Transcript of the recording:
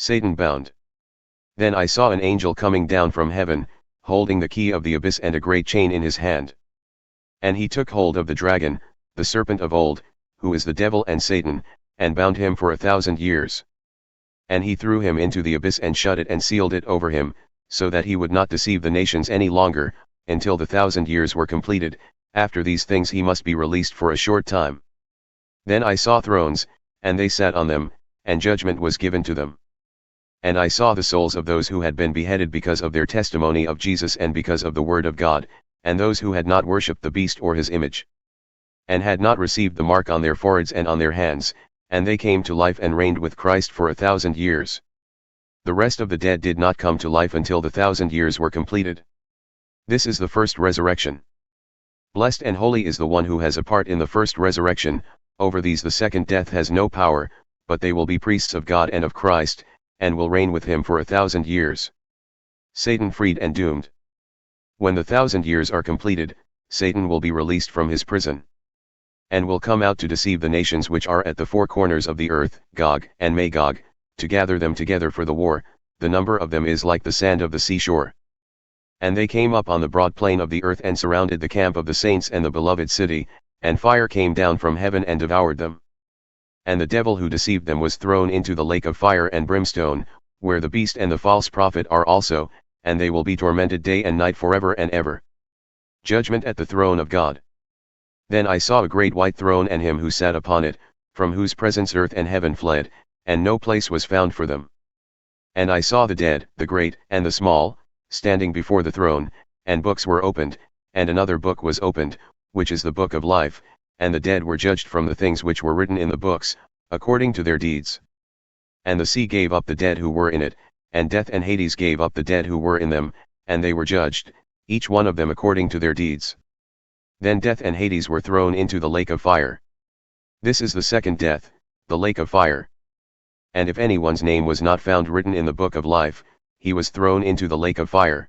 Satan bound. Then I saw an angel coming down from heaven, holding the key of the abyss and a great chain in his hand. And he took hold of the dragon, the serpent of old, who is the devil and Satan, and bound him for 1,000 years. And he threw him into the abyss and shut it and sealed it over him, so that he would not deceive the nations any longer, until the 1,000 years were completed. After these things he must be released for a short time. Then I saw thrones, and they sat on them, and judgment was given to them. And I saw the souls of those who had been beheaded because of their testimony of Jesus and because of the word of God, and those who had not worshipped the beast or his image, and had not received the mark on their foreheads and on their hands, and they came to life and reigned with Christ for 1,000 years. The rest of the dead did not come to life until the 1,000 years were completed. This is the first resurrection. Blessed and holy is the one who has a part in the first resurrection. Over these the second death has no power, but they will be priests of God and of Christ, and will reign with him for 1,000 years. Satan freed and doomed. When the 1,000 years are completed, Satan will be released from his prison, and will come out to deceive the nations which are at the four corners of the earth, Gog and Magog, to gather them together for the war. The number of them is like the sand of the seashore. And they came up on the broad plain of the earth and surrounded the camp of the saints and the beloved city, and fire came down from heaven and devoured them. And the devil who deceived them was thrown into the lake of fire and brimstone, where the beast and the false prophet are also, and they will be tormented day and night forever and ever. Judgment at the throne of God. Then I saw a great white throne and him who sat upon it, from whose presence earth and heaven fled, and no place was found for them. And I saw the dead, the great and the small, standing before the throne, and books were opened, and another book was opened, which is the book of life, and the dead were judged from the things which were written in the books, according to their deeds. And the sea gave up the dead who were in it, and death and Hades gave up the dead who were in them, and they were judged, each one of them according to their deeds. Then death and Hades were thrown into the lake of fire. This is the second death, the lake of fire. And if anyone's name was not found written in the book of life, he was thrown into the lake of fire.